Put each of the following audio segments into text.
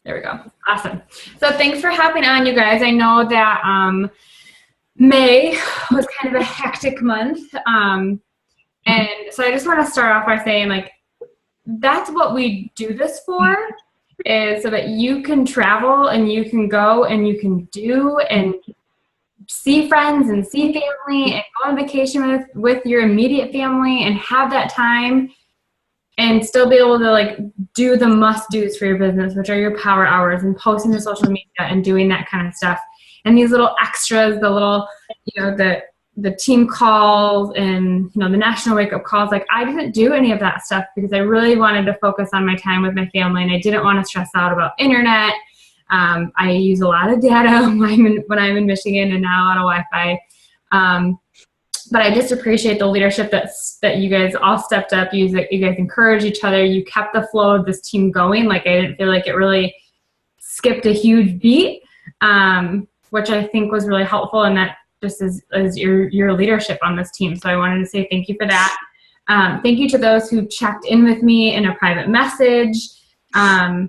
There we go. Awesome. So thanks for hopping on, you guys. I know that May was kind of a hectic month. And so I just want to start off by saying, like, that's what we do this for, is so that you can travel and you can go and you can do and see friends and see family and go on vacation with your immediate family and have that time and still be able to, like, do the must-dos for your business, which are your power hours and posting to social media and doing that kind of stuff. And these little extras, the little, you know, the team calls and, you know, the national wake-up calls. Like, I didn't do any of that stuff because I really wanted to focus on my time with my family, and I didn't want to stress out about internet. I use a lot of data when I'm in Michigan and not a lot of Wi-Fi. But I just appreciate the leadership that you guys all stepped up. You guys encouraged each other. You kept the flow of this team going. Like, I didn't feel like it really skipped a huge beat, which I think was really helpful. And that just is your leadership on this team. So I wanted to say thank you for that. Thank you to those who checked in with me in a private message. I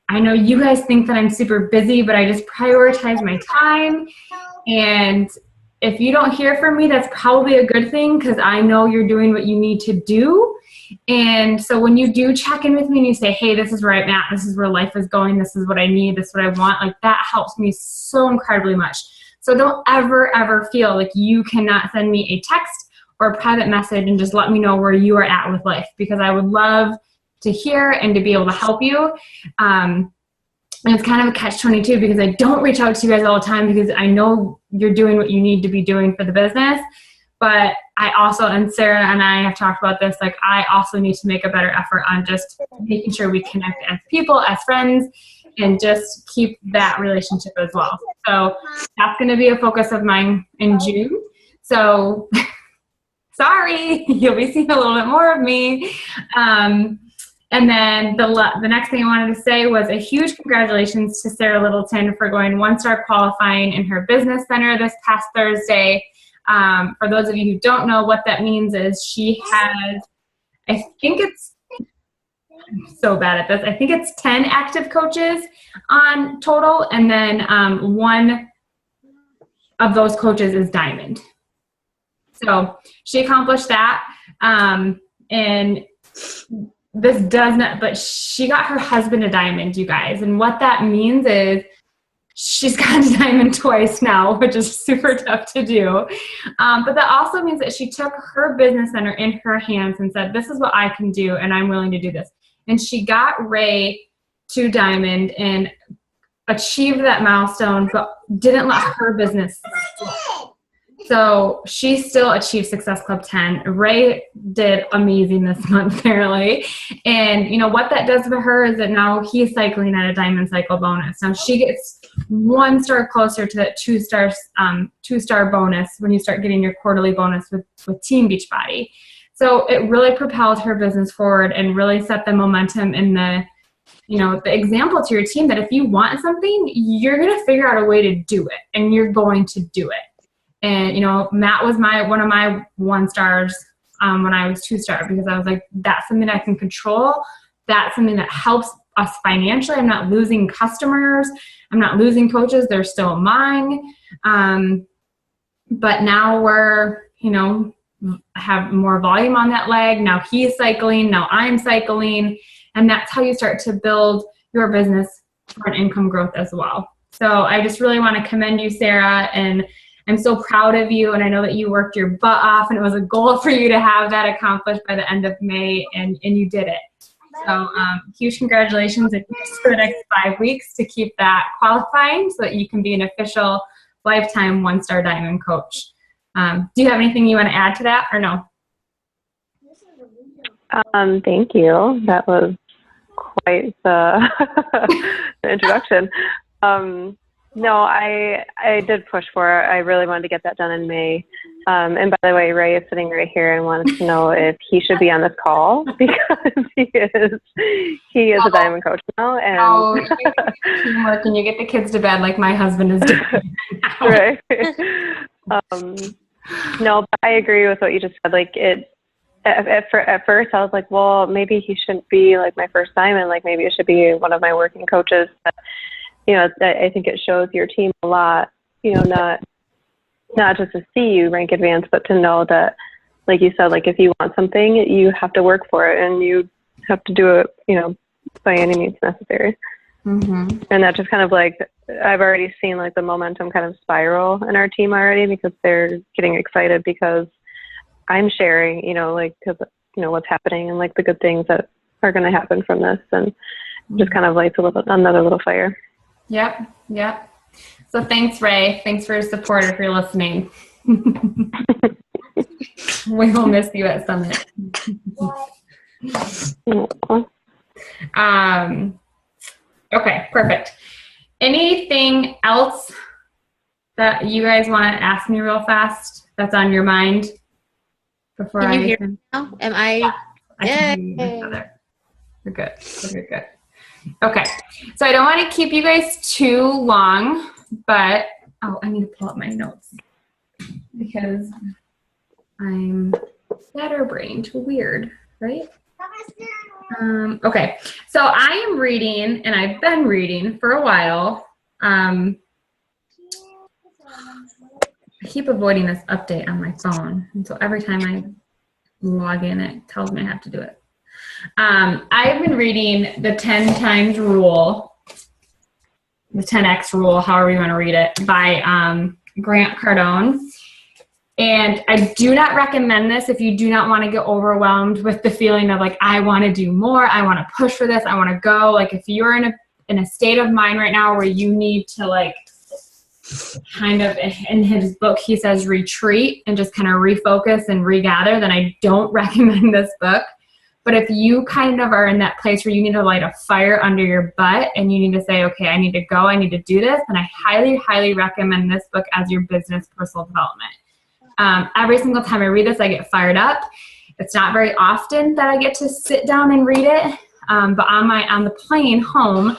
know you guys think that I'm super busy, but I just prioritize my time. And if you don't hear from me, that's probably a good thing, because I know you're doing what you need to do. And so when you do check in with me and you say, hey, this is where I'm at, this is where life is going, this is what I need, this is what I want, like, that helps me so incredibly much. So don't ever feel like you cannot send me a text or a private message and just let me know where you are at with life, because I would love to hear and to be able to help you. And it's kind of a catch-22, because I don't reach out to you guys all the time because I know you're doing what you need to be doing for the business. But I also, and Sarah and I have talked about this, like, I also need to make a better effort on just making sure we connect as people, as friends, and just keep that relationship as well. So that's going to be a focus of mine in June. So sorry, you'll be seeing a little bit more of me. And then the next thing I wanted to say was a huge congratulations to Sarah Littleton for going 1-star qualifying in her business center this past Thursday. For those of you who don't know, what that means is she has, I think it's, I'm so bad at this, I think it's 10 active coaches on total, and then one of those coaches is Diamond. So she accomplished that, and this does not, but she got her husband a Diamond, you guys. And what that means is she's got a Diamond twice now, which is super tough to do. But that also means that she took her business center in her hands and said, this is what I can do, and I'm willing to do this. And she got Ray to Diamond and achieved that milestone, but didn't let her business slip. So she still achieved Success Club 10. Ray did amazing this month, apparently. And you know what that does for her is that now he's cycling at a Diamond Cycle bonus. Now she gets 1 star closer to that 2-star bonus when you start getting your quarterly bonus with Team Beachbody. So it really propelled her business forward and really set the momentum and the example to your team that if you want something, you're going to figure out a way to do it, and you're going to do it. And, you know, Matt was one of my 1-stars when I was 2-star, because I was like, that's something I can control. That's something that helps us financially. I'm not losing customers. I'm not losing coaches. They're still mine. But now we're, have more volume on that leg. Now he's cycling. Now I'm cycling. And that's how you start to build your business for an income growth as well. So I just really want to commend you, Sarah, and I'm so proud of you, and I know that you worked your butt off, and it was a goal for you to have that accomplished by the end of May, and you did it. So huge congratulations, and for the next 5 weeks to keep that qualifying so that you can be an official lifetime 1-star Diamond coach. Do you have anything you want to add to that, or no? Thank you. That was quite the, the introduction. No, I did push for it. I really wanted to get that done in May. And by the way, Ray is sitting right here and wanted to know if he should be on this call, because he is a Diamond coach now. And teamwork, and you get the kids to bed like my husband is doing right now. Right. No, but I agree with what you just said. Like, at first I was like, well, maybe he shouldn't be like my first assignment. Like maybe it should be one of my working coaches. But, I think it shows your team a lot, not just to see you rank advanced, but to know that, like you said, like if you want something, you have to work for it and you have to do it, by any means necessary. Mm-hmm. And that just kind of like, I've already seen like the momentum kind of spiral in our team already, because they're getting excited because I'm sharing, because, what's happening and like the good things that are going to happen from this, and just kind of lights another little fire. Yep. So thanks, Ray. Thanks for your support if you're listening. We will miss you at Summit. Okay, perfect. Anything else that you guys want to ask me real fast that's on your mind before Can you hear me now? Am I? I can hear you now. We're good. We're good. Okay. So I don't want to keep you guys too long, but I need to pull up my notes because I'm scatterbrained. Weird, right? Okay. So I am reading, and I've been reading for a while. I keep avoiding this update on my phone, and so every time I log in, it tells me I have to do it. I've been reading the 10 times rule, the 10X rule, however you want to read it, by Grant Cardone. And I do not recommend this if you do not want to get overwhelmed with the feeling of like, I want to do more, I want to push for this, I want to go. Like if you're in a state of mind right now where you need to like kind of, in his book, he says retreat and just kind of refocus and regather, then I don't recommend this book. But if you kind of are in that place where you need to light a fire under your butt and you need to say, okay, I need to go, I need to do this, then I highly, highly recommend this book as your business personal development. Every single time I read this, I get fired up. It's not very often that I get to sit down and read it. But on the plane home,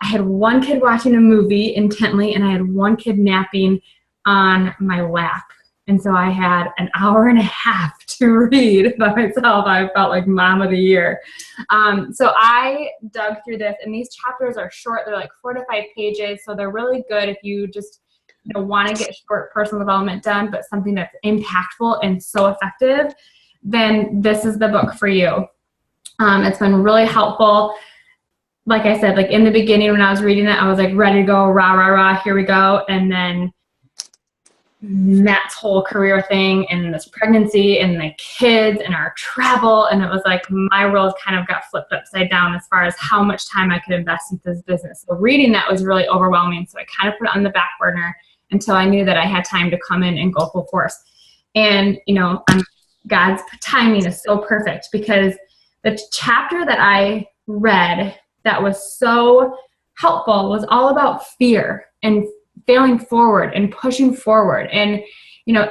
I had one kid watching a movie intently, and I had one kid napping on my lap. And so I had an hour and a half to read by myself. I felt like mom of the year. So I dug through this, and these chapters are short. They're like 4 to 5 pages. So they're really good if you just want to get short personal development done, but something that's impactful and so effective, then this is the book for you. It's been really helpful. Like I said, like in the beginning when I was reading it, I was like ready to go, rah, rah, rah, here we go. And then Matt's whole career thing and this pregnancy and the kids and our travel, and it was like my world kind of got flipped upside down as far as how much time I could invest into this business. So reading that was really overwhelming. So I kind of put it on the back burner until I knew that I had time to come in and go full force. And, God's timing is so perfect, because the chapter that I read that was so helpful was all about fear and failing forward and pushing forward. And,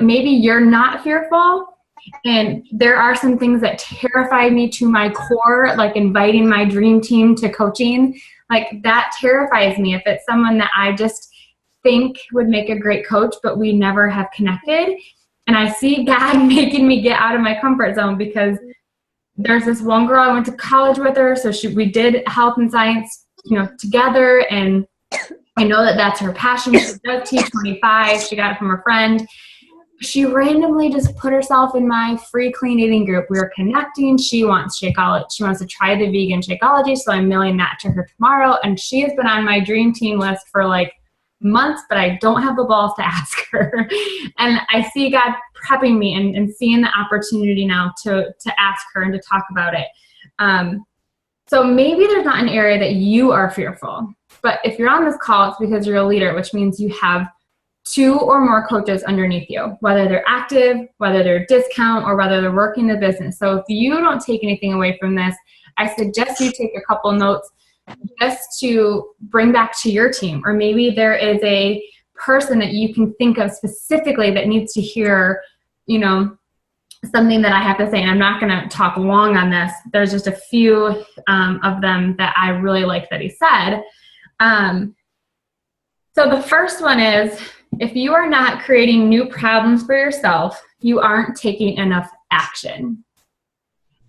maybe you're not fearful, and there are some things that terrify me to my core, like inviting my dream team to coaching. Like that terrifies me if it's someone that I just think would make a great coach, but we never have connected. And I see God making me get out of my comfort zone, because there's this one girl I went to college with her. So we did health and science, together. And I know that that's her passion. She does T25. She got it from her friend. She randomly just put herself in my free clean eating group. We were connecting. She wants Shakeology. She wants to try the vegan Shakeology. So I'm mailing that to her tomorrow. And she has been on my dream team list for like months, but I don't have the balls to ask her. And I see God prepping me and seeing the opportunity now to ask her and to talk about it. So maybe there's not an area that you are fearful, but if you're on this call, it's because you're a leader, which means you have 2 or more coaches underneath you, whether they're active, whether they're discount, or whether they're working the business. So if you don't take anything away from this, I suggest you take a couple notes just to bring back to your team. Or maybe there is a person that you can think of specifically that needs to hear, something that I have to say. And I'm not going to talk long on this. There's just a few of them that I really like that he said. So the first one is, if you are not creating new problems for yourself, you aren't taking enough action.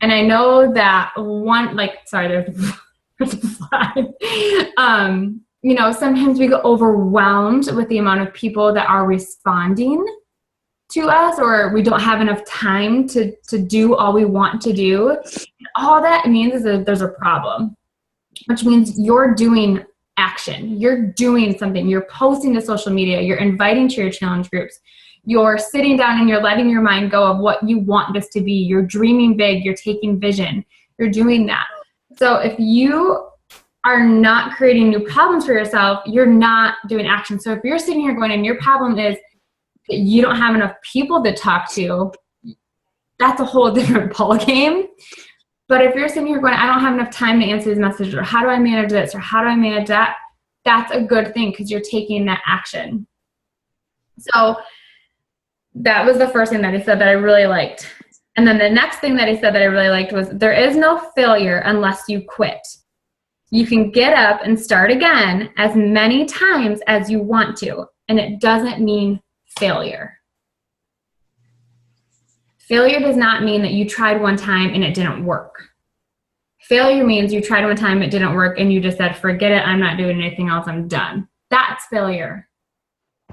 And I know that there's a slide. Sometimes we get overwhelmed with the amount of people that are responding to us, or we don't have enough time to do all we want to do. All that means is that there's a problem, which means you're doing action. You're doing something. You're posting to social media. You're inviting to your challenge groups. You're sitting down and you're letting your mind go of what you want this to be. You're dreaming big. You're taking vision. You're doing that. So if you are not creating new problems for yourself, you're not doing action. So if you're sitting here going, and your problem is that you don't have enough people to talk to, that's a whole different ballgame. But if you're sitting here going, I don't have enough time to answer these messages, or how do I manage this, or how do I manage that, that's a good thing because you're taking that action. So that was the first thing that he said that I really liked. And then the next thing that he said that I really liked was, there is no failure unless you quit. You can get up and start again as many times as you want to, and it doesn't mean failure. Failure does not mean that you tried one time and it didn't work. Failure means you tried one time, it didn't work, and you just said, forget it, I'm not doing anything else, I'm done. That's failure.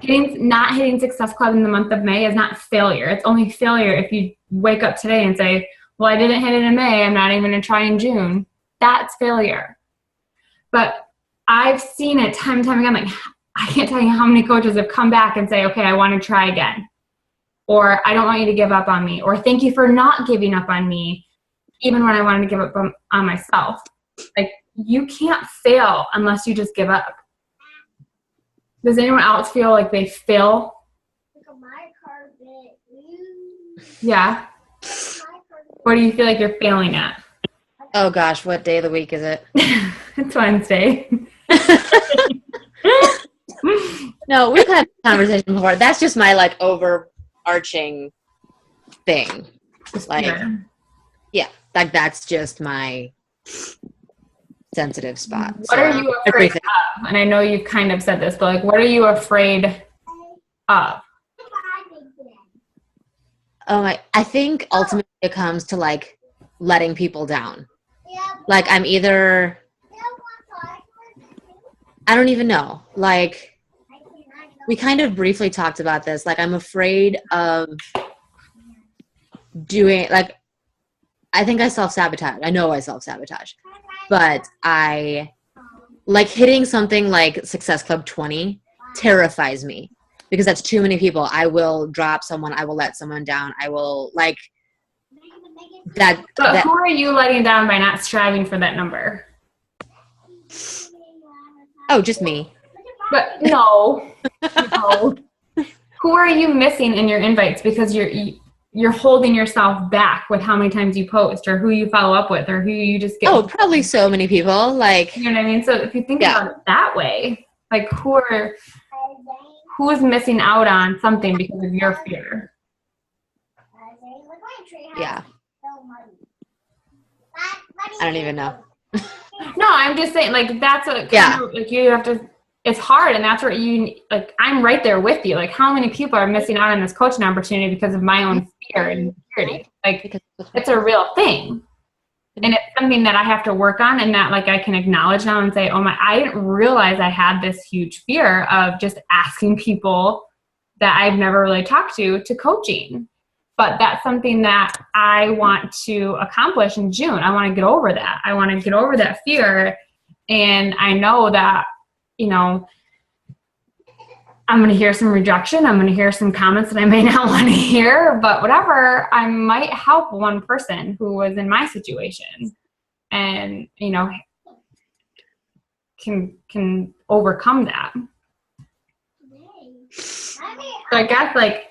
Not hitting Success Club in the month of May is not failure. It's only failure if you wake up today and say, well, I didn't hit it in May, I'm not even going to try in June. That's failure. But I've seen it time and time again. Like, I can't tell you how many coaches have come back and say, okay, I want to try again. Or I don't want you to give up on me. Or thank you for not giving up on me, even when I wanted to give up on myself. Like, you can't fail unless you just give up. Does anyone else feel like they fail? Yeah. What do you feel like you're failing at? Oh gosh, what day of the week is it? It's Wednesday. No, we've had a conversation before. That's just my like overarching thing. Like, yeah, like that's just my sensitive spot. What are you afraid of? And I know you've kind of said this, but like, what are you afraid of? Oh, I think ultimately it comes to like letting people down. Like I'm either, I don't even know. Like we kind of briefly talked about this. Like I'm afraid of doing, like, I think I self-sabotage. I know I self-sabotage. But I, like hitting something like Success Club 20 terrifies me because that's too many people. I will drop someone. I will let someone down. I will like that. But who are you letting down by not striving for that number? Oh, just me. But no. No. Who are you missing in your invites because you're holding yourself back with how many times you post or who you follow up with or who you just get. Oh, probably so many people. Like, you know what I mean? So if you think about it that way, like who's missing out on something because of your fear? Yeah. I don't even know. No, I'm just saying, like, that's what kind of, like, you have to, it's hard, and that's where you, like, I'm right there with you. Like, how many people are missing out on this coaching opportunity because of my own fear and insecurity? Like, it's a real thing. And it's something that I have to work on and that, like, I can acknowledge now and say, oh my, I didn't realize I had this huge fear of just asking people that I've never really talked to coaching. But that's something that I want to accomplish in June. I want to get over that. I want to get over that fear. And I know that, you know, I'm going to hear some rejection. I'm going to hear some comments that I may not want to hear, but whatever, I might help one person who was in my situation and, you know, can overcome that. So I guess, like,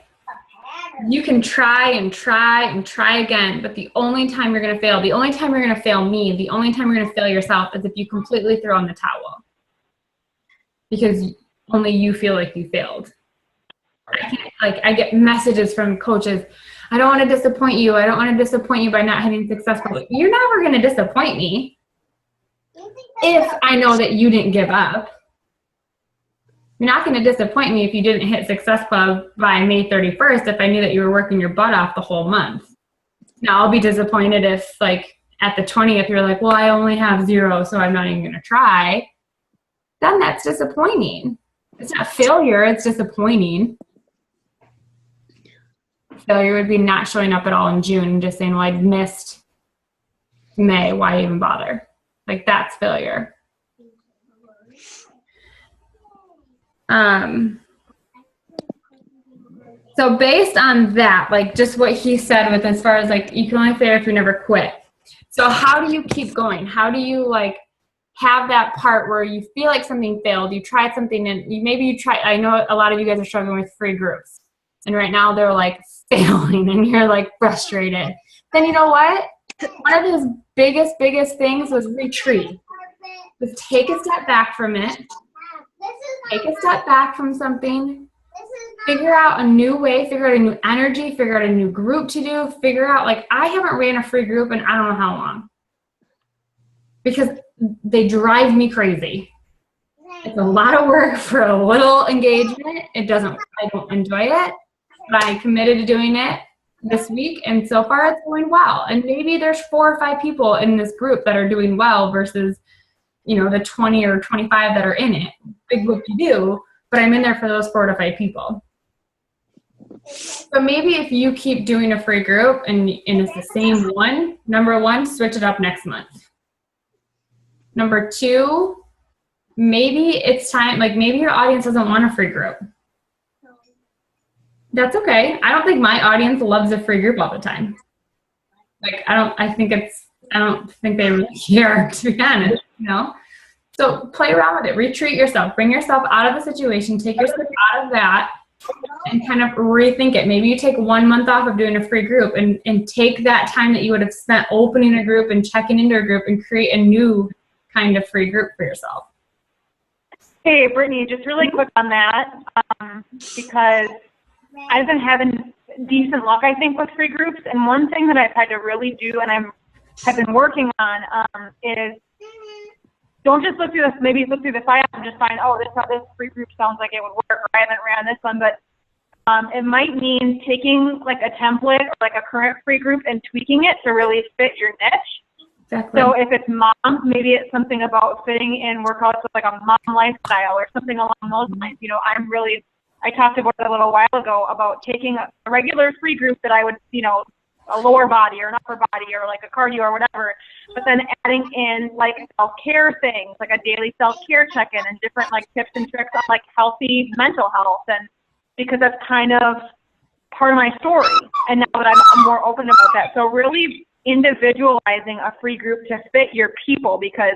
you can try and try and try again, but the only time you're going to fail, the only time you're going to fail me, the only time you're going to fail yourself is if you completely throw in the towel. Because only you feel like you failed. I get messages from coaches, I don't want to disappoint you. I don't want to disappoint you by not having successful. You're never going to disappoint me if I know that you didn't give up. You're not going to disappoint me if you didn't hit Success Club by May 31st if I knew that you were working your butt off the whole month. Now I'll be disappointed if like at the 20th you're like, well, I only have 0, so I'm not even going to try. Then that's disappointing. It's not failure, it's disappointing. Failure would be not showing up at all in June and just saying, well, I missed May, why even bother? Like, that's failure. So based on that, like just what he said with as far as like you can only fail if you never quit. So how do you keep going? How do you like have that part where you feel like something failed, you tried something and I know a lot of you guys are struggling with free groups and right now they're like failing and you're like frustrated. Then you know what? One of those biggest things was retreat. Just take a step back from it. Take a step back from something. Figure out a new way, figure out a new energy, figure out a new group to do, figure out, like, I haven't ran a free group in I don't know how long. Because they drive me crazy. It's a lot of work for a little engagement. I don't enjoy it, but I committed to doing it this week, and so far it's going well. And maybe there's 4 or 5 people in this group that are doing well versus, you know, the 20 or 25 that are in it. Big whoop you do, but I'm in there for those 4 to 5 people. So maybe if you keep doing a free group and it's the same one, number 1, switch it up next month. Number 2, maybe it's time, like maybe your audience doesn't want a free group. That's okay. I don't think my audience loves a free group all the time. Like, I don't think they really care, to be honest, you know? So play around with it. Retreat yourself. Bring yourself out of the situation. Take yourself out of that and kind of rethink it. Maybe you take 1 month off of doing a free group and take that time that you would have spent opening a group and checking into a group and create a new kind of free group for yourself. Hey, Brittany, just really quick on that, because I've been having decent luck, I think, with free groups. And one thing that I've had to really do, and have been working on, is don't just look through this. Maybe look through the file and just find, oh, this free group sounds like it would work. Or I haven't ran this one, but it might mean taking like a template or like a current free group and tweaking it to really fit your niche. Exactly. So if it's moms, maybe it's something about fitting in workouts with like a mom lifestyle or something along those lines. You know, I talked about it a little while ago about taking a regular free group that I would, you know, a lower body or an upper body or like a cardio or whatever, but then adding in like self-care things, like a daily self-care check-in and different like tips and tricks on like healthy mental health. And because that's kind of part of my story. And now that I'm more open about that. So really individualizing a free group to fit your people, because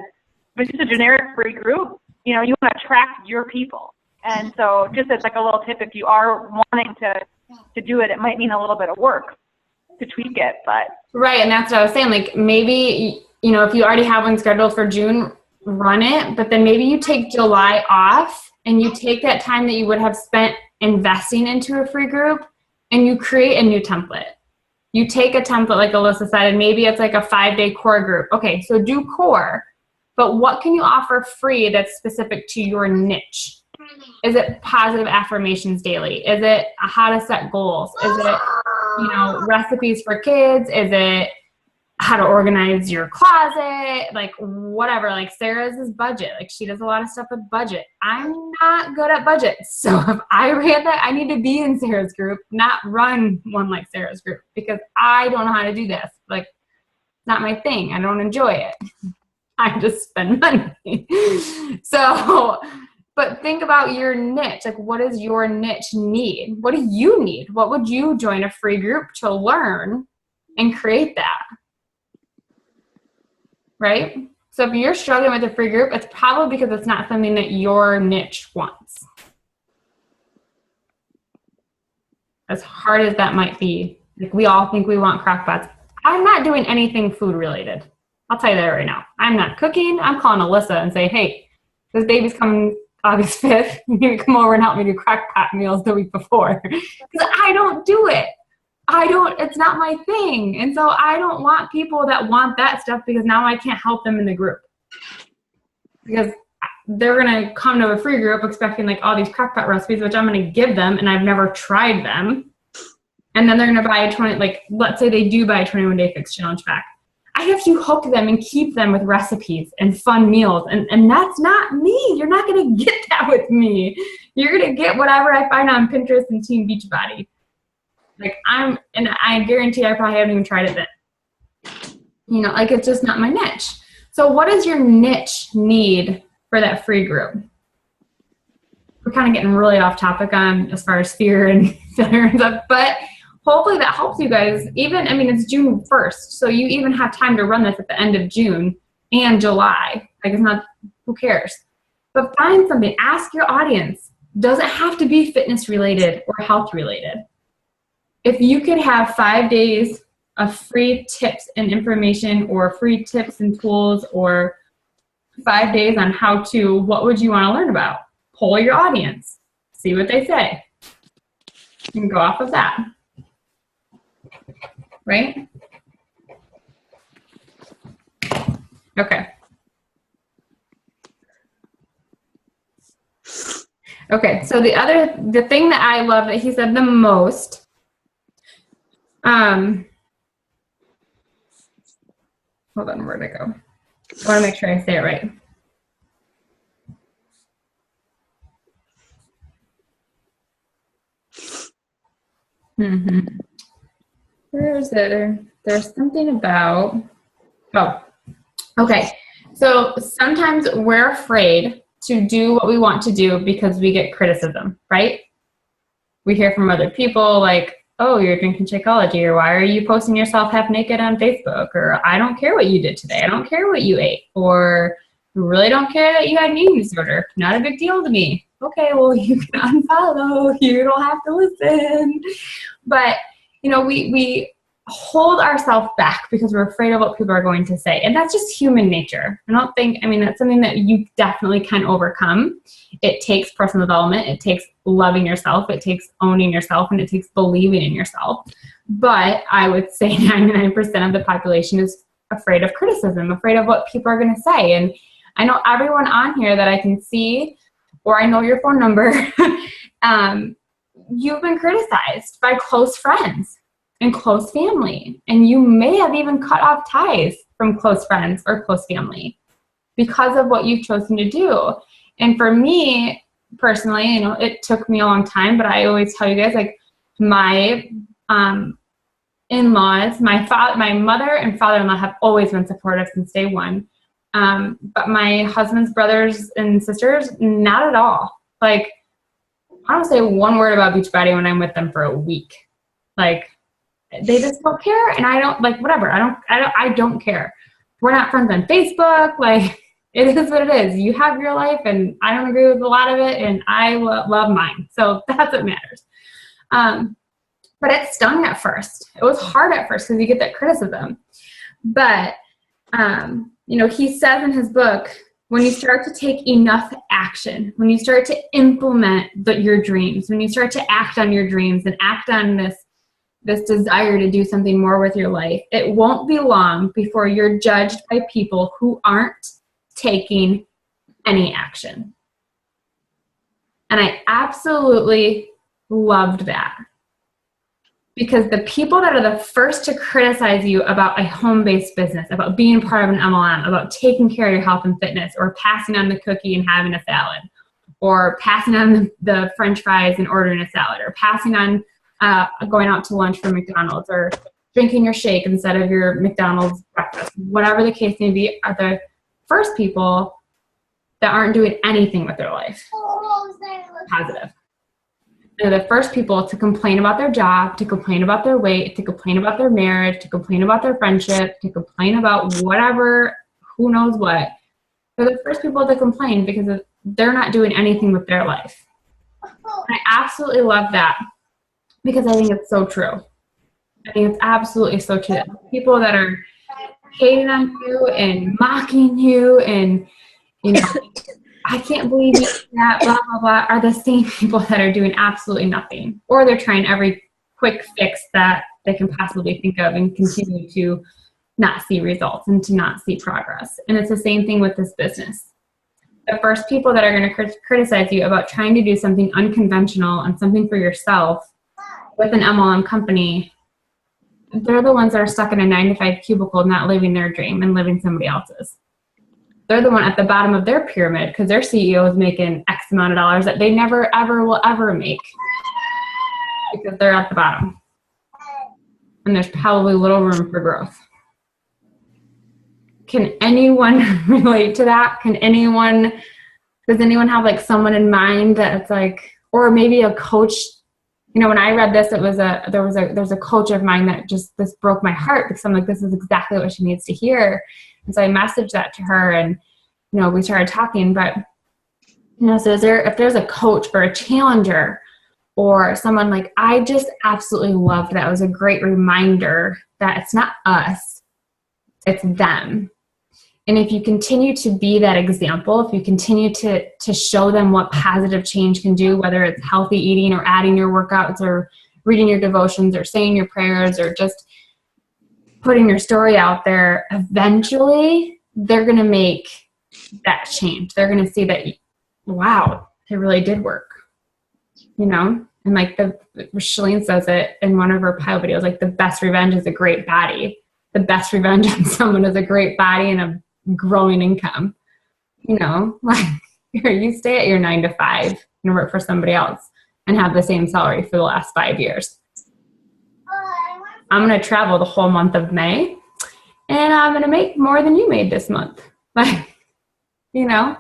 if it's just a generic free group, you know, you want to attract your people. And so just as like a little tip, if you are wanting to do it, it might mean a little bit of work to tweak it, but. Right, and that's what I was saying. Like maybe, you know, if you already have one scheduled for June, run it, but then maybe you take July off and you take that time that you would have spent investing into a free group and you create a new template. You take a template like Alyssa said, and maybe it's like a 5-day core group. Okay, so do core, but what can you offer free that's specific to your niche? Is it positive affirmations daily? Is it how to set goals? Is it, you know, recipes for kids? Is it how to organize your closet? Like whatever, like Sarah's is budget. Like she does a lot of stuff with budget. I'm not good at budget. So if I ran that, I need to be in Sarah's group, not run one like Sarah's group, because I don't know how to do this. Like it's not my thing. I don't enjoy it. I just spend money. So, but think about your niche. Like, what does your niche need? What do you need? What would you join a free group to learn and create that? Right? So if you're struggling with a free group, it's probably because it's not something that your niche wants. As hard as that might be, like we all think we want crockpots. I'm not doing anything food related. I'll tell you that right now. I'm not cooking. I'm calling Alyssa and say, hey, this baby's coming August 5th, you need to come over and help me do crock-pot meals the week before. Because I don't do it. It's not my thing. And so I don't want people that want that stuff, because now I can't help them in the group. Because they're going to come to a free group expecting like all these crock-pot recipes, which I'm going to give them, and I've never tried them. and then they're going to buy a 20, like, let's say they do buy a 21-day fixed challenge pack. I have to hook them and keep them with recipes and fun meals. And that's not me. You're not going to get that with me. You're going to get whatever I find on Pinterest and Team Beachbody. Like, and I guarantee I probably haven't even tried it then. You know, like, it's just not my niche. So what does your niche need for that free group? We're kind of getting really off topic on as far as fear and failure and stuff, but hopefully that helps you guys. Even, I mean, it's June 1st, so you even have time to run this at the end of June and July. Like, it's not, who cares? But find something. Ask your audience. Does it have to be fitness related or health related? If you could have 5 days of free tips and information, or free tips and tools, or 5 days on how to, what would you want to learn about? Poll your audience. See what they say. You can go off of that. Right? Okay. Okay, so the thing that I love that he said the most, hold on, where'd it go? I want to make sure I say it right. Where is it? There's something about, oh, okay. So sometimes we're afraid to do what we want to do because we get criticism, right? We hear from other people like, oh, you're drinking Shakeology, or why are you posting yourself half naked on Facebook? Or I don't care what you did today. I don't care what you ate. Or I really don't care that you had an eating disorder. Not a big deal to me. Okay, well, you can unfollow. You don't have to listen. But, you know, we hold ourselves back because we're afraid of what people are going to say. And that's just human nature. I mean, that's something that you definitely can overcome. It takes personal development. It takes loving yourself. It takes owning yourself, and it takes believing in yourself. But I would say 99% of the population is afraid of criticism, afraid of what people are going to say. And I know everyone on here that I can see, or I know your phone number, you've been criticized by close friends and close family. And you may have even cut off ties from close friends or close family because of what you've chosen to do. And for me personally, you know, it took me a long time, but I always tell you guys, like, my in-laws, my mother and father-in-law have always been supportive since day one. But my husband's brothers and sisters, not at all. Like, I don't say one word about Beachbody when I'm with them for a week. Like, they just don't care, and I don't, like, whatever. I don't care. We're not friends on Facebook. Like, it is what it is. You have your life, and I don't agree with a lot of it, and I love mine. So that's what matters. But it stung at first. It was hard at first because you get that criticism. But, you know, he says in his book, when you start to take enough action, when you start to implement your dreams, when you start to act on your dreams and act on this desire to do something more with your life, it won't be long before you're judged by people who aren't taking any action. And I absolutely loved that. Because the people that are the first to criticize you about a home-based business, about being part of an MLM, about taking care of your health and fitness, or passing on the cookie and having a salad, or passing on the French fries and ordering a salad, or passing on going out to lunch from McDonald's, or drinking your shake instead of your McDonald's breakfast, whatever the case may be, are the first people that aren't doing anything with their life positive. They're the first people to complain about their job, to complain about their weight, to complain about their marriage, to complain about their friendship, to complain about whatever, who knows what. They're the first people to complain because they're not doing anything with their life. And I absolutely love that because I think it's so true. I think it's absolutely so true. People that are hating on you and mocking you and, you know, I can't believe you did that, blah, blah, blah, are the same people that are doing absolutely nothing. Or they're trying every quick fix that they can possibly think of and continue to not see results and to not see progress. And it's the same thing with this business. The first people that are going to criticize you about trying to do something unconventional and something for yourself with an MLM company, they're the ones that are stuck in a 9-to-5 cubicle, not living their dream and living somebody else's. They're the one at the bottom of their pyramid because their CEO is making X amount of dollars that they never, ever will ever make because they're at the bottom. And there's probably little room for growth. Can anyone relate to that? Does anyone have like someone in mind that it's like, or maybe a coach? You know, when I read this, there was a coach of mine that this broke my heart because I'm like, this is exactly what she needs to hear. And so I messaged that to her and, you know, we started talking, but, you know, so if there's a coach or a challenger or someone like, I just absolutely loved that. It was a great reminder that it's not us, it's them. And if you continue to be that example, if you continue to show them what positive change can do, whether it's healthy eating or adding your workouts or reading your devotions or saying your prayers or just putting your story out there, eventually they're going to make that change. They're going to see that, wow, it really did work, you know? And like Shalene says it in one of her pilot videos, like the best revenge is a great body. The best revenge on someone is a great body and a growing income. You know, like you stay at your 9-to-5 and work for somebody else and have the same salary for the last 5 years. I'm going to travel the whole month of May and I'm going to make more than you made this month. Like, you know?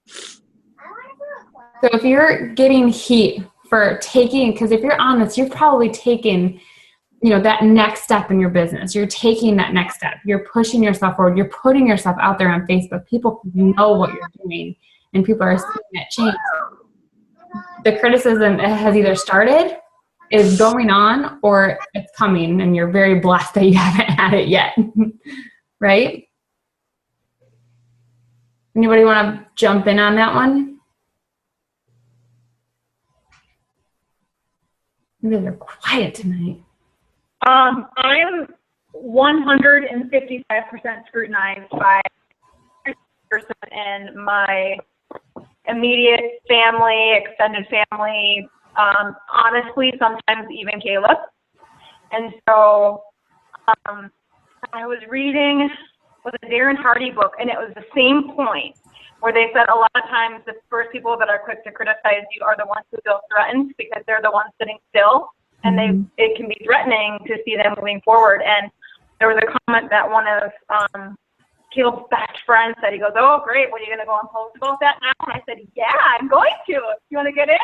So if you're getting heat for taking, because if you're honest, you're probably taking, you know, that next step in your business. You're taking that next step. You're pushing yourself forward. You're putting yourself out there on Facebook. People know what you're doing and people are seeing that change. The criticism has either started, is going on, or it's coming and you're very blessed that you haven't had it yet. Right? Anybody want to jump in on that one? You guys are quiet tonight. I'm 155% scrutinized by a person in my immediate family, extended family, honestly, sometimes even Caleb. And so I was reading a Darren Hardy book, and it was the same point where they said a lot of times the first people that are quick to criticize you are the ones who feel threatened because they're the ones sitting still. And it can be threatening to see them moving forward. And there was a comment that one of Caleb's best friends said, he goes, oh, great, what are you going to go and post about that now? And I said, yeah, I'm going to. You want to get in?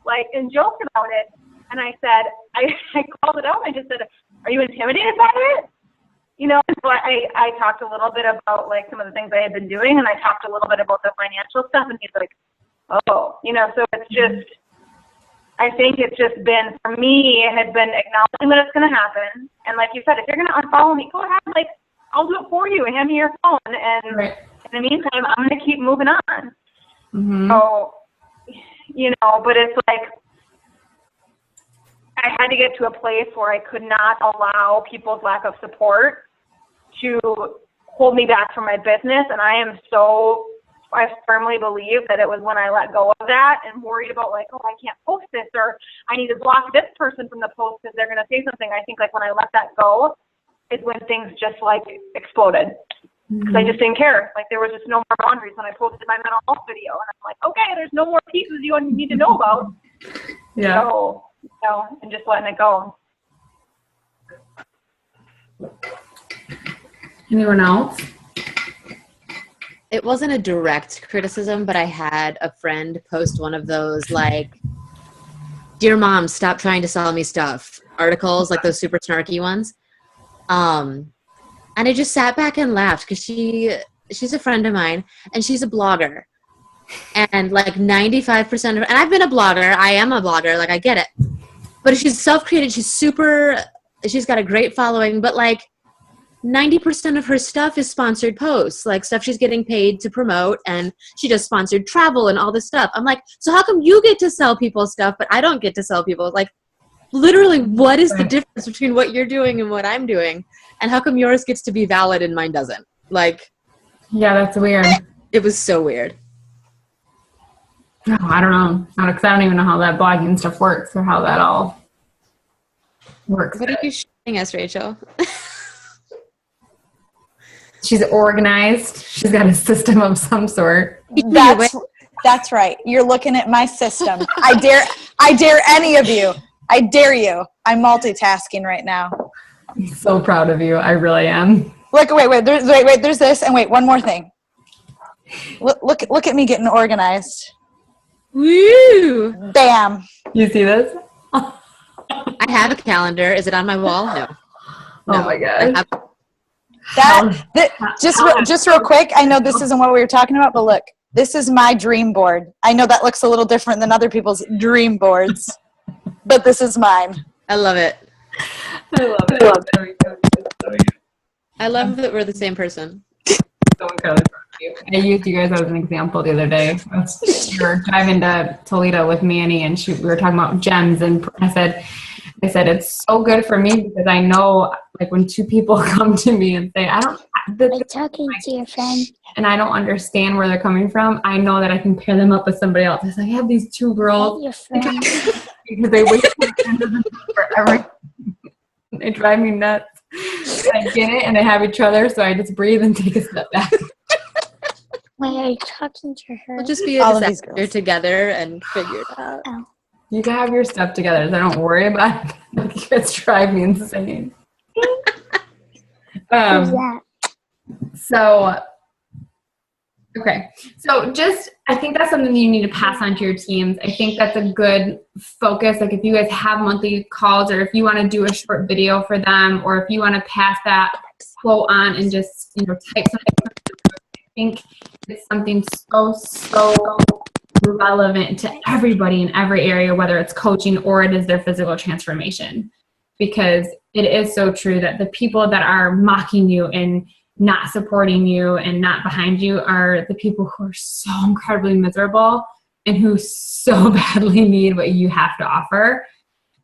Like, and joked about it. And I said, I called it out. I just said, are you intimidated by it? You know, so I talked a little bit about, like, some of the things I had been doing, and I talked a little bit about the financial stuff, and he's like, oh, you know, so it's just, I think it's just been, for me, it has been acknowledging that it's going to happen. And like you said, if you're going to unfollow me, go ahead. Like, I'll do it for you and hand me your phone. And right. In the meantime, I'm going to keep moving on. Mm-hmm. So, you know, but it's like, I had to get to a place where I could not allow people's lack of support to hold me back from my business. And I firmly believe that it was when I let go of that and worried about, like, oh, I can't post this, or I need to block this person from the post because they're going to say something. I think, like, when I let that go is when things just, like, exploded. Because I just didn't care. Like, there was just no more boundaries when I posted my mental health video. And I'm like, okay, there's no more pieces you need to know about. Yeah. So, you know, and just letting it go. Anyone else? It wasn't a direct criticism, but I had a friend post one of those, like, "Dear Mom, stop trying to sell me stuff" articles, like those super snarky ones. And I just sat back and laughed because she's a friend of mine and she's a blogger. And like 95% of, and I've been a blogger, I am a blogger, like I get it. But she's self-created, she's got a great following, but like 90% of her stuff is sponsored posts, like stuff she's getting paid to promote, and she does sponsored travel and all this stuff. I'm like, so how come you get to sell people stuff, but I don't get to sell people? Like, literally, what is the difference between what you're doing and what I'm doing? And how come yours gets to be valid and mine doesn't? Like, yeah, that's weird. It was so weird. No, I don't know. Because I don't even know how that blogging stuff works or how that all. works. What are you showing us, Rachel? She's organized. She's got a system of some sort. That's right. You're looking at my system. I dare any of you. I dare you. I'm multitasking right now. I'm so proud of you. I really am. Look, wait. There's this, and wait, one more thing. Look at me getting organized. Woo! Bam. You see this? I have a calendar. Is it on my wall? No. Oh my God. Just real quick, I know this isn't what we were talking about, but look, this is my dream board. I know that looks a little different than other people's dream boards, but this is mine. I love it. I love it. I love that we're the same person. So incredibly proud of you. I used you guys as an example the other day. We were driving to Toledo with Manny, and we were talking about gems, and I said it's so good for me because I know, like, when two people come to me and say, like talking to your friend, and I don't understand where they're coming from, I know that I can pair them up with somebody else. It's like, I have these two girls your friend. because they wait forever. They drive me nuts. I get it, and they have each other, so I just breathe and take a step back. Wait, are you talking to her? We'll just be a disaster together and figure it out. Oh. You can have your stuff together, so don't worry about it. You guys drive me insane. Who's that? So, okay. So I think that's something you need to pass on to your teams. I think that's a good focus. Like, if you guys have monthly calls, or if you want to do a short video for them, or if you want to pass that quote on and just, type something. I think it's something so relevant to everybody in every area, whether it's coaching or it is their physical transformation. Because it is so true that the people that are mocking you and not supporting you and not behind you are the people who are so incredibly miserable and who so badly need what you have to offer.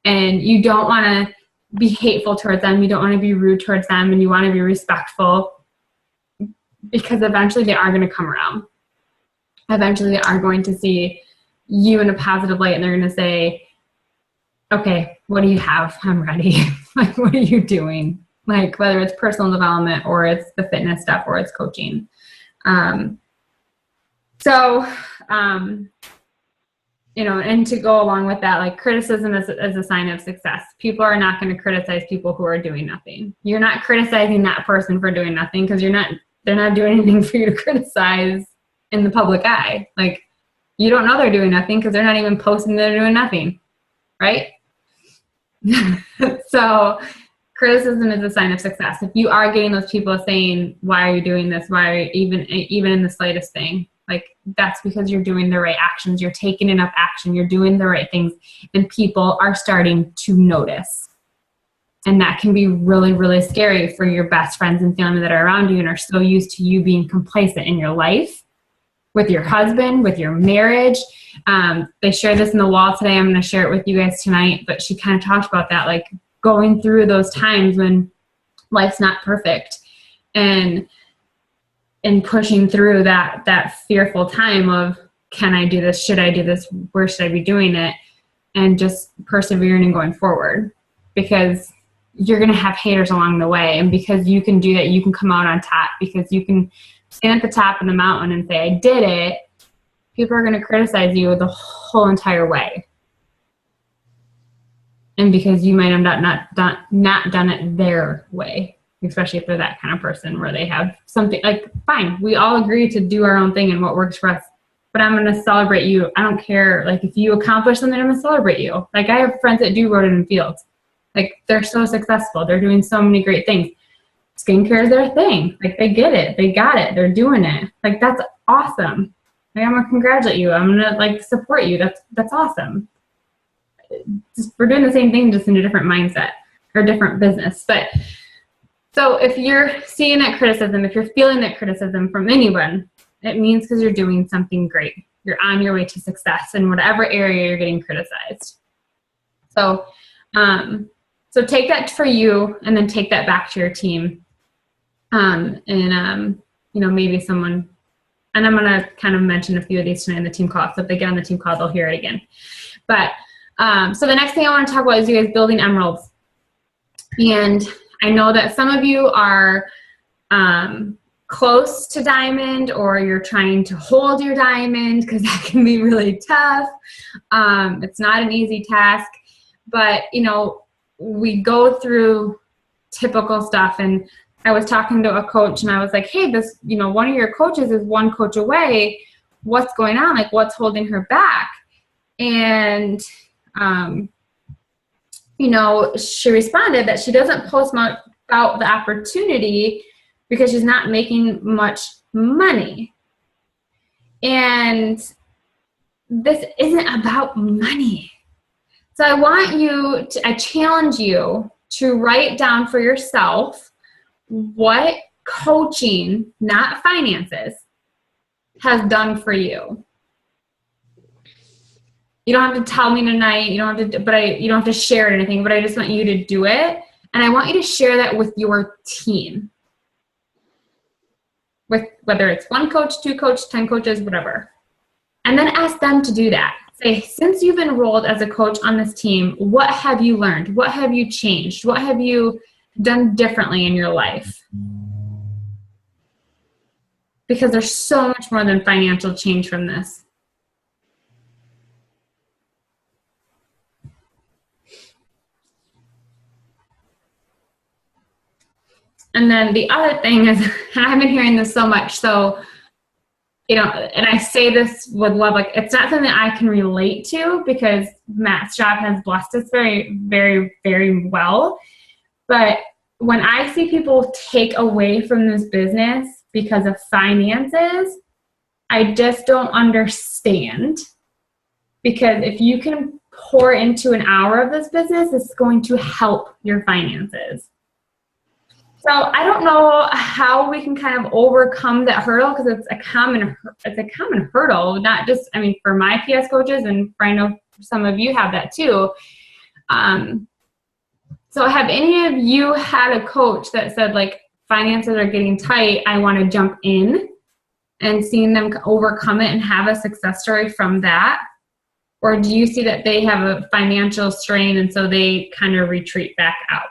And you don't want to be hateful towards them. You don't want to be rude towards them, and you want to be respectful, because eventually they are going to come around. Eventually they are going to see you in a positive light, and they're going to say, okay, what do you have? I'm ready. Like, what are you doing? Like, whether it's personal development or it's the fitness stuff or it's coaching. And to go along with that, like, criticism is a sign of success. People are not going to criticize people who are doing nothing. You're not criticizing that person for doing nothing because they're not doing anything for you to criticize in the public eye. Like, you don't know they're doing nothing because they're not even posting they're doing nothing, right? So criticism is a sign of success. If you are getting those people saying, why are you doing this? Why are you even in the slightest thing? Like, that's because you're doing the right actions. You're taking enough action. You're doing the right things. And people are starting to notice. And that can be really, really scary for your best friends and family that are around you and are so used to you being complacent in your life, with your husband, with your marriage. They shared this in the wall today. I'm going to share it with you guys tonight. But she kind of talked about that, like, going through those times when life's not perfect, and pushing through that fearful time of, can I do this? Should I do this? Where should I be doing it? And just persevering and going forward, because you're going to have haters along the way. And because you can do that, you can come out on top, because you can stand at the top of the mountain and say, I did it. People are going to criticize you the whole entire way. And because you might have not done it their way, especially if they're that kind of person where they have something, like, fine, we all agree to do our own thing and what works for us, but I'm going to celebrate you. I don't care. Like, if you accomplish something, I'm going to celebrate you. Like, I have friends that do Roden and Fields. Like, they're so successful. They're doing so many great things. Skincare is their thing. Like, they get it. They got it. They're doing it. Like, that's awesome. Like, I'm going to congratulate you. I'm going to, like, support you. That's awesome. We're doing the same thing, just in a different mindset or different business. But so if you're seeing that criticism, if you're feeling that criticism from anyone, it means because you're doing something great. You're on your way to success in whatever area you're getting criticized. So, so take that for you, and then take that back to your team. Maybe someone, and I'm going to kind of mention a few of these tonight in the team call. So if they get on the team call, they'll hear it again. But so the next thing I want to talk about is you guys building emeralds. And I know that some of you are close to diamond, or you're trying to hold your diamond, because that can be really tough. It's not an easy task, but we go through typical stuff. And I was talking to a coach and I was like, hey, this, one of your coaches is one coach away. What's going on? Like, what's holding her back? And, she responded that she doesn't post much about the opportunity because she's not making much money. And this isn't about money. So I challenge you to write down for yourself what coaching, not finances, has done for you. You don't have to tell me tonight. You don't have to share it or anything, but I just want you to do it. And I want you to share that with your team. With whether it's 1 coach, 2 coaches, 10 coaches, whatever. And then ask them to do that. Say, since you've enrolled as a coach on this team, what have you learned? What have you changed? What have you done differently in your life? Because there's so much more than financial change from this. And then the other thing is, and I've been hearing this so much, so, and I say this with love, like, it's not something that I can relate to because Matt's job has blessed us very, very, very well. But when I see people take away from this business because of finances, I just don't understand. Because if you can pour into an hour of this business, it's going to help your finances. So I don't know how we can kind of overcome that hurdle, because it's a common hurdle, not just, for my PS coaches, and I know some of you have that too. So have any of you had a coach that said, like, finances are getting tight, I want to jump in, and seeing them overcome it and have a success story from that? Or do you see that they have a financial strain and so they kind of retreat back out?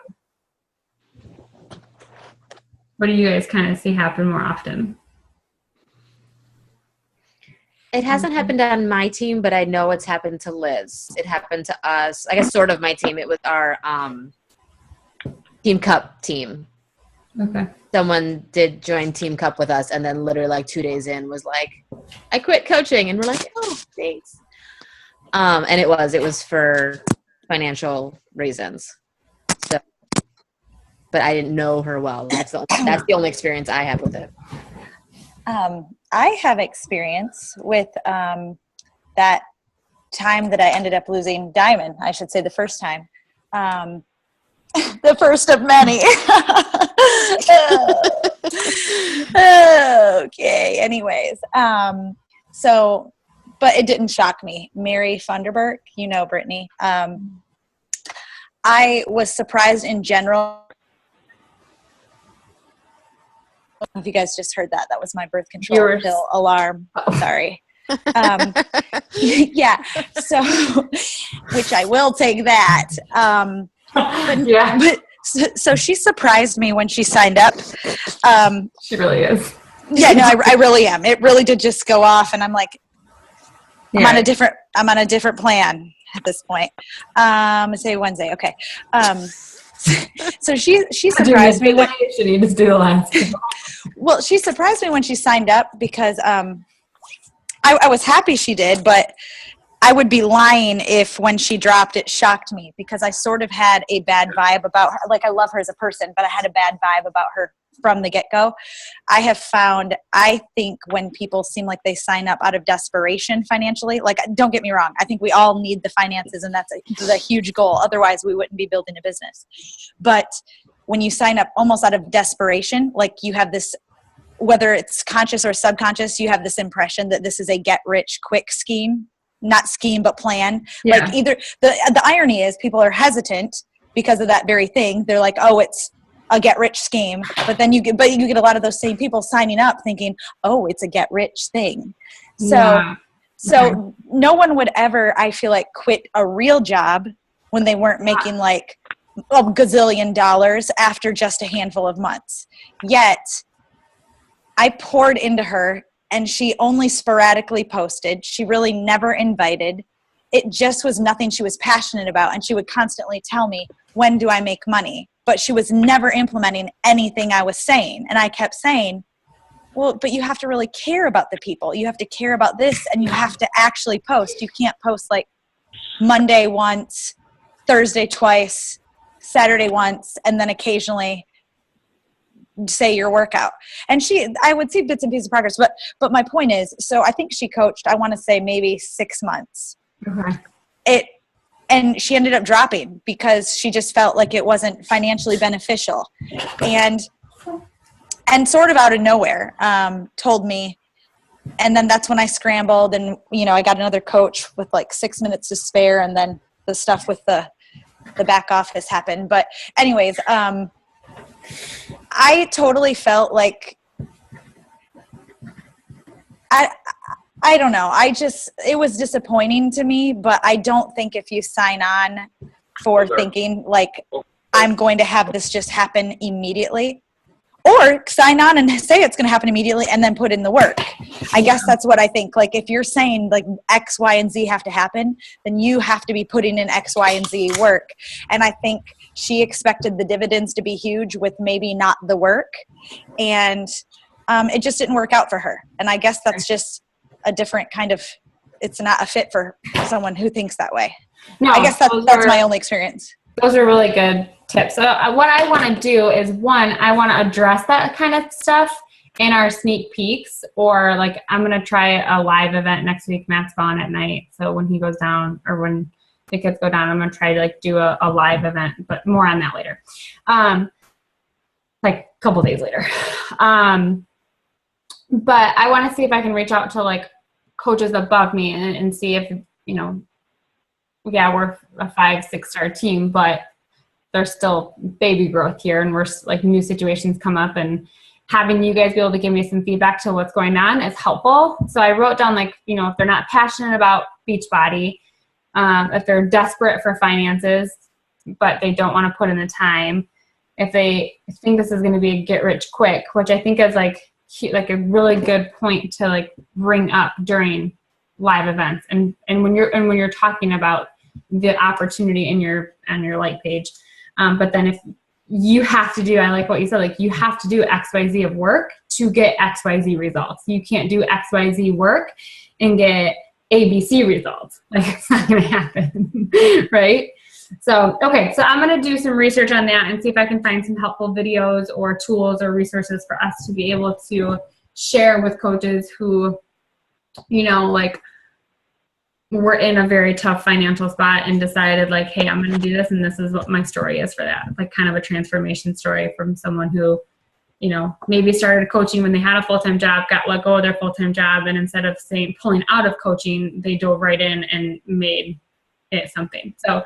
What do you guys kind of see happen more often? It hasn't happened on my team, but I know it's happened to Liz. It happened to us. I guess sort of my team. It was our Team Cup team. Okay. Someone did join Team Cup with us, and then literally like 2 days in was like, I quit coaching. And we're like, oh, thanks. And it was for financial reasons. So, but I didn't know her well. That's the only experience I have with it. I have experience with that time that I ended up losing Diamond. I should say the first time. The first of many. Okay. Anyways. But it didn't shock me. Mary Funderburk, Brittany. I was surprised in general. I don't know if you guys just heard that. That was my birth control pill alarm. Oh. Sorry. Yeah. So, which I will take that. So she surprised me when she signed up. She really is. Yeah, no, I really am. It really did just go off, and I'm like, I'm on a different plan at this point. Say Wednesday. Okay. So she surprised me. You just do the last. Well, she surprised me when she signed up because I was happy she did, but I would be lying if when she dropped it shocked me, because I sort of had a bad vibe about her. Like, I love her as a person, but I had a bad vibe about her from the get-go. I have found, I think when people seem like they sign up out of desperation financially, like, don't get me wrong, I think we all need the finances, and that's a huge goal. Otherwise, we wouldn't be building a business. But when you sign up almost out of desperation, like, you have this, whether it's conscious or subconscious, you have this impression that this is a get-rich-quick scheme. Not scheme, but plan. Yeah. Like, either the irony is people are hesitant because of that very thing. They're like, oh, it's a get rich scheme. But then you get a lot of those same people signing up thinking, oh, it's a get rich thing. So no one would ever, I feel like, quit a real job when they weren't making like a gazillion dollars after just a handful of months. Yet I poured into her and she only sporadically posted. She really never invited. It just was nothing she was passionate about. And she would constantly tell me, when do I make money? But she was never implementing anything I was saying. And I kept saying, well, but you have to really care about the people. You have to care about this, and you have to actually post. You can't post like Monday once, Thursday twice, Saturday once, and then occasionally say your workout. And I would see bits and pieces of progress, but my point is, so I think she coached, I want to say maybe 6 months. Okay. And she ended up dropping because she just felt like it wasn't financially beneficial. And sort of out of nowhere, told me, and then that's when I scrambled and, I got another coach with like 6 minutes to spare, and then the stuff with the back office happened. But anyways, I totally felt like, I don't know. It was disappointing to me, but I don't think if you sign on for thinking like I'm going to have this just happen immediately, or sign on and say it's going to happen immediately and then put in the work. I guess that's what I think. Like if you're saying like X, Y, and Z have to happen, then you have to be putting in X, Y, and Z work. And I think she expected the dividends to be huge with maybe not the work. And it just didn't work out for her. And I guess that's just a different kind of, it's not a fit for someone who thinks that way. No, I guess that's my only experience. Those are really good tips. So what I want to do is, one, I want to address that kind of stuff in our sneak peeks, or like I'm going to try a live event next week. Matt's gone at night. So when he goes down, or when the kids go down, I'm going to try to like do a live event, but more on that later. Like a couple days later. But I want to see if I can reach out to like coaches above me and see if, yeah, we're a 5-6 star team, but there's still baby growth here, and we're like new situations come up, and having you guys be able to give me some feedback to what's going on is helpful. So I wrote down like, if they're not passionate about Beachbody, if they're desperate for finances, but they don't want to put in the time, if they think this is going to be a get rich quick, which I think is like a really good point to like bring up during live events. And when you're talking about the opportunity on your like page. But then if you have to do, I like what you said, like you have to do XYZ of work to get XYZ results. You can't do XYZ work and get ABC results. Like it's not going to happen. Right? So, okay. So I'm going to do some research on that and see if I can find some helpful videos or tools or resources for us to be able to share with coaches who, like, we're in a very tough financial spot and decided like, hey, I'm going to do this, and this is what my story is for that. Like kind of a transformation story from someone who, maybe started coaching when they had a full-time job, got let go of their full-time job, and instead of pulling out of coaching, they dove right in and made it something. So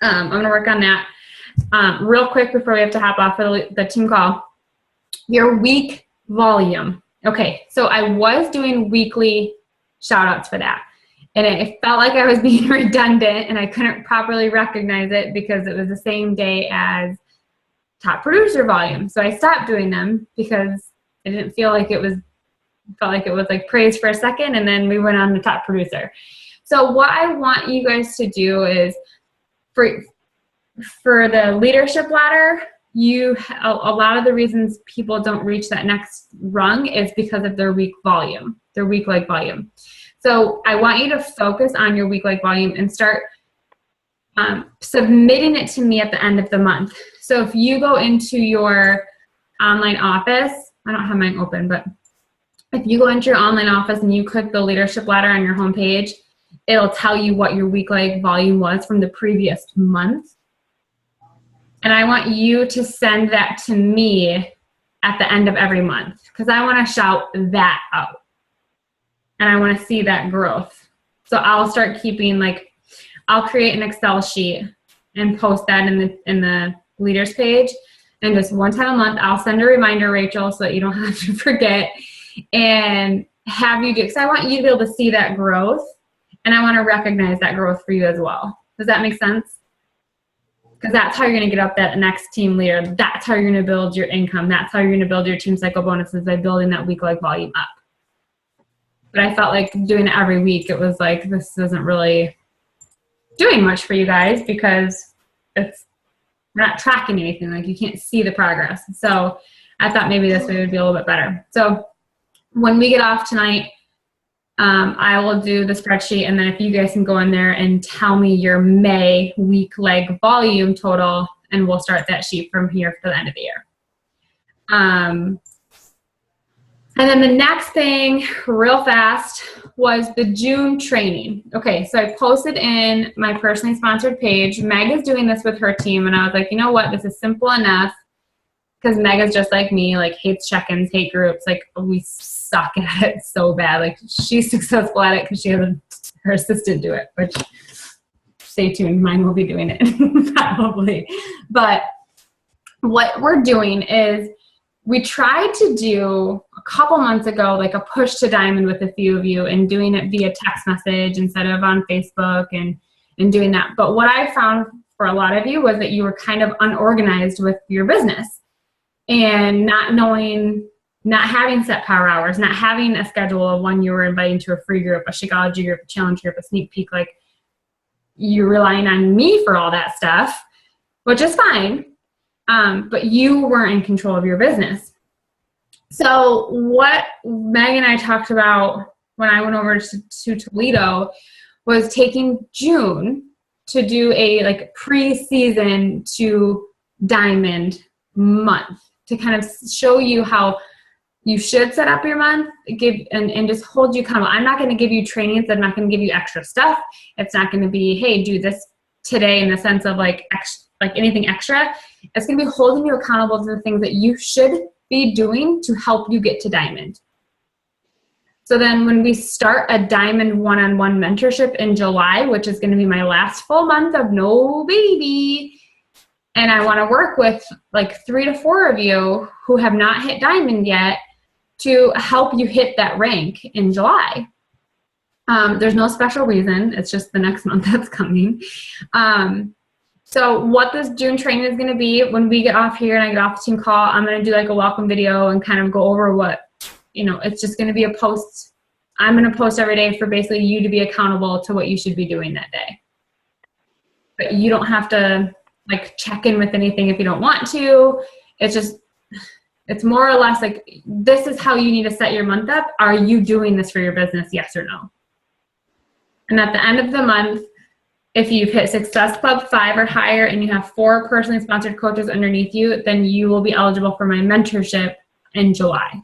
I'm going to work on that. Real quick before we have to hop off for the team call, your week volume. Okay, so I was doing weekly shout outs for that. And it felt like I was being redundant, and I couldn't properly recognize it because it was the same day as top producer volume. So I stopped doing them because I didn't feel like it was like praise for a second, and then we went on to top producer. So what I want you guys to do is for the leadership ladder, a lot of the reasons people don't reach that next rung is because of their week volume, their week-like volume. So I want you to focus on your week-like volume and start submitting it to me at the end of the month. So if you go into your online office, I don't have mine open, but if you go into your online office and you click the leadership ladder on your homepage, it'll tell you what your week-like volume was from the previous month. And I want you to send that to me at the end of every month, because I want to shout that out. And I want to see that growth. So I'll start keeping I'll create an Excel sheet and post that in the leaders page. And just one time a month, I'll send a reminder, Rachel, so that you don't have to forget, and have you do, because I want you to be able to see that growth, and I want to recognize that growth for you as well. Does that make sense? Because that's how you're going to get up that next team leader. That's how you're going to build your income. That's how you're going to build your team cycle bonuses, by building that week-like volume up. But I felt like doing it every week, it was like, this isn't really doing much for you guys because we're not tracking anything. Like, you can't see the progress. So I thought maybe this way would be a little bit better. So when we get off tonight, I will do the spreadsheet, and then if you guys can go in there and tell me your May week leg volume total, and we'll start that sheet from here to the end of the year. And then the next thing, real fast, was the June training. Okay, so I posted in my personally sponsored page. Meg is doing this with her team, and I was like, you know what, this is simple enough, because Meg is just like me, like hates check-ins, hate groups, like we suck at it so bad. Like, she's successful at it because she has her assistant do it, which, stay tuned, mine will be doing it probably. But what we're doing is, we tried to do a couple months ago, like a push to diamond with a few of you, and doing it via text message instead of on Facebook and doing that. But what I found for a lot of you was that you were kind of unorganized with your business and not knowing, not having set power hours, not having a schedule of when you were inviting to a free group, a Shakeology group, a challenge group, a sneak peek. Like, you're relying on me for all that stuff, which is fine. But you weren't in control of your business. So what Meg and I talked about when I went over to Toledo was taking June to do a like pre-season to diamond month, to kind of show you how you should set up your month, and just hold you accountable. I'm not going to give you trainings. I'm not going to give you extra stuff. It's not going to be, hey, do this today, in the sense of like anything extra. It's going to be holding you accountable to the things that you should be doing to help you get to diamond. So then when we start a diamond one-on-one mentorship in July, which is going to be my last full month of no baby, and I want to work with like 3 to 4 of you who have not hit diamond yet to help you hit that rank in July. There's no special reason. It's just the next month that's coming. So what this June training is going to be, when we get off here and I get off the team call, I'm going to do like a welcome video and kind of go over what, it's just going to be a post. I'm going to post every day for basically you to be accountable to what you should be doing that day. But you don't have to like check in with anything if you don't want to. It's more or less like, this is how you need to set your month up. Are you doing this for your business? Yes or no? And at the end of the month, if you've hit Success Club 5 or higher and you have 4 personally sponsored coaches underneath you, then you will be eligible for my mentorship in July.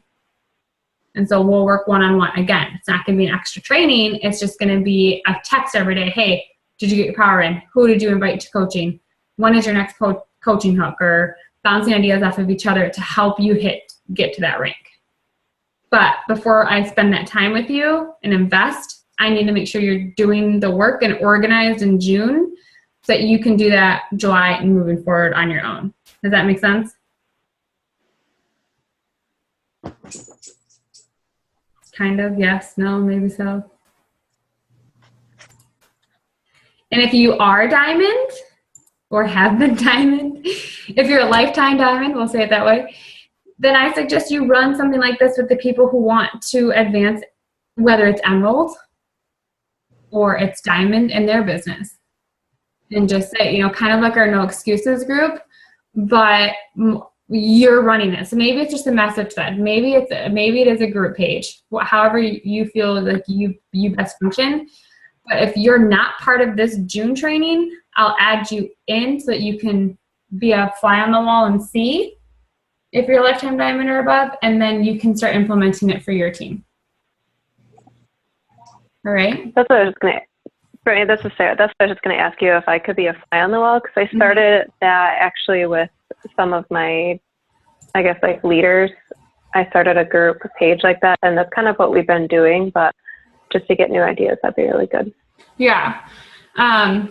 And so we'll work one-on-one. Again, it's not going to be an extra training. It's just going to be a text every day. Hey, did you get your power in? Who did you invite to coaching? When is your next coaching hook? Or bouncing ideas off of each other to help you get to that rank. But before I spend that time with you and invest, I need to make sure you're doing the work and organized in June so that you can do that July and moving forward on your own. Does that make sense? Kind of, yes, no, maybe so. And if you are diamond or have been diamond, if you're a lifetime diamond, we'll say it that way, then I suggest you run something like this with the people who want to advance, whether it's emerald or it's diamond in their business. And just say, kind of like our no excuses group, but you're running it. So maybe it's just a message thread. Maybe it is a group page, however you feel like you best function. But if you're not part of this June training, I'll add you in so that you can be a fly on the wall and see if you're a lifetime diamond or above, and then you can start implementing it for your team. All right. That's what I was going to, Brittany, this is Sarah. That's what I was just going to ask you, if I could be a fly on the wall, because I started that actually with some of my, I guess, like leaders. I started a group page like that, and that's kind of what we've been doing, but just to get new ideas, that'd be really good. Yeah.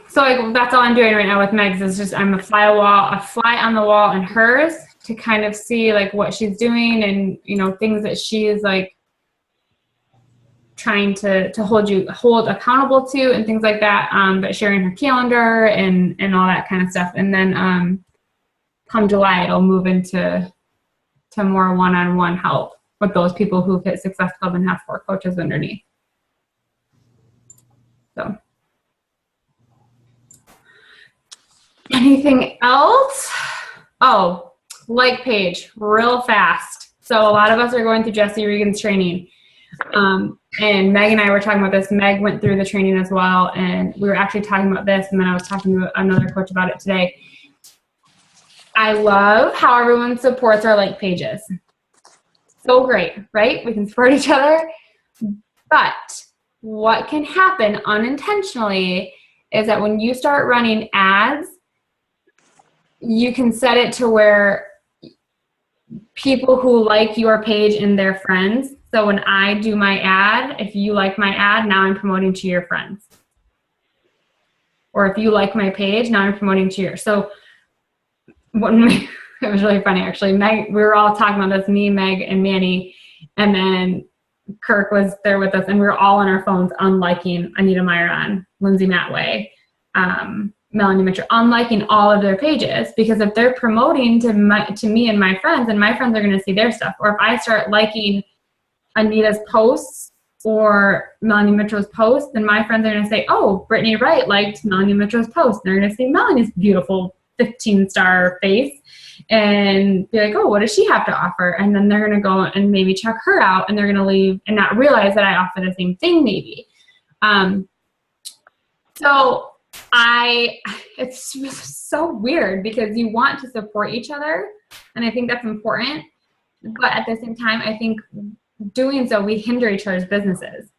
So that's all I'm doing right now with Meg's is just I'm a fly on the wall in hers to kind of see like what she's doing and, things that she is like trying to hold accountable to and things like that, but sharing her calendar and all that kind of stuff. And then come July, it'll move into more one-on-one help with those people who've hit Success Club and have 4 coaches underneath. So anything else? Oh, like page real fast. So a lot of us are going through Jesse Regan's training. And Meg and I were talking about this. Meg went through the training as well, and we were actually talking about this, and then I was talking to another coach about it today. I love how everyone supports our like pages. So great, right? We can support each other. But what can happen unintentionally is that when you start running ads, you can set it to where people who like your page and their friends. So when I do my ad, if you like my ad, now I'm promoting to your friends. Or if you like my page, now I'm promoting to yours. So it was really funny, actually. Meg, we were all talking about this, me, Meg, and Manny, and then Kirk was there with us, and we were all on our phones unliking Anita Myron, Lindsay Matway, Melanie Mitchell, unliking all of their pages, because if they're promoting to me and my friends are going to see their stuff. Or if I start liking Anita's posts or Melanie Mitchell's posts, then my friends are going to say, oh, Brittany Wright liked Melanie Mitchell's post. And they're going to see Melanie's beautiful 15-star face and be like, oh, what does she have to offer? And then they're going to go and maybe check her out, and they're going to leave and not realize that I offer the same thing maybe. So it's so weird because you want to support each other, and I think that's important. But at the same time, I think doing so, we hinder each other's businesses.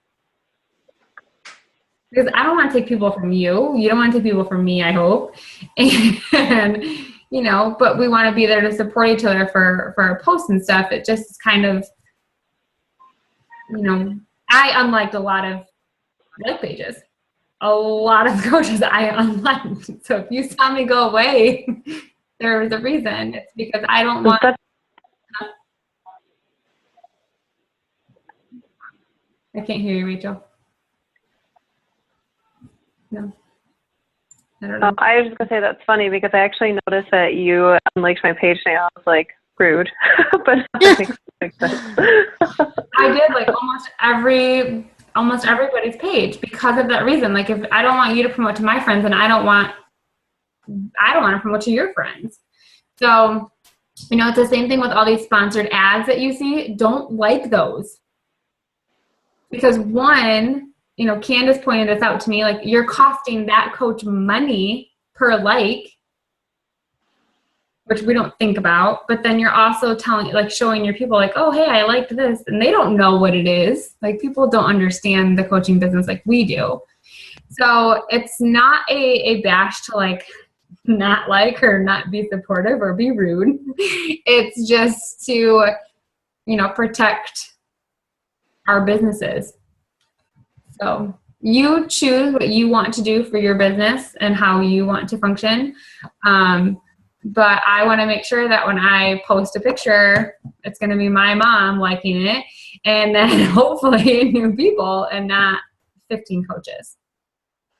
Because I don't want to take people from you. You don't want to take people from me, I hope. And, you know, but we want to be there to support each other for our posts and stuff. It just is kind of, you know, I unliked a lot of like pages. A lot of coaches I unliked. So if you saw me go away, there was a reason. It's because I don't want... I can't hear you, Rachel. No. I don't know. I was just going to say that's funny because I actually noticed that you unliked my page and I was like, rude. But that makes sense. I did like almost everybody's page because of that reason. Like if I don't want you to promote to my friends, and I don't want to promote to your friends. So, you know, it's the same thing with all these sponsored ads that you see. Don't like those. Because one, you know, Candace pointed this out to me, like you're costing that coach money per like, which we don't think about, but then you're also showing your people like, oh, hey, I liked this. And they don't know what it is. Like people don't understand the coaching business like we do. So it's not a bash to like not like or not be supportive or be rude. It's just to, you know, protect our businesses. So you choose what you want to do for your business and how you want to function. But I want to make sure that when I post a picture, it's going to be my mom liking it, and then hopefully new people and not 15 coaches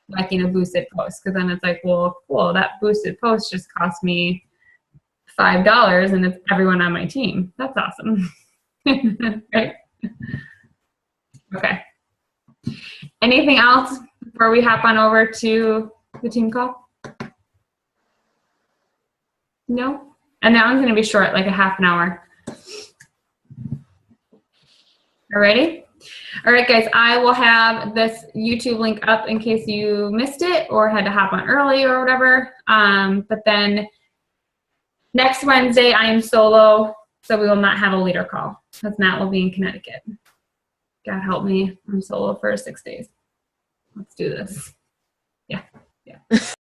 liking a boosted post. Because then it's like, well, cool, that boosted post just cost me $5 and it's everyone on my team. That's awesome. Right? Okay. Anything else before we hop on over to the team call? No? And that one's going to be short, like a half an hour. Alrighty? Alright guys, I will have this YouTube link up in case you missed it or had to hop on early or whatever. But then next Wednesday I am solo, so we will not have a leader call because Matt will be in Connecticut. God help me, I'm solo for 6 days. Let's do this. Yeah.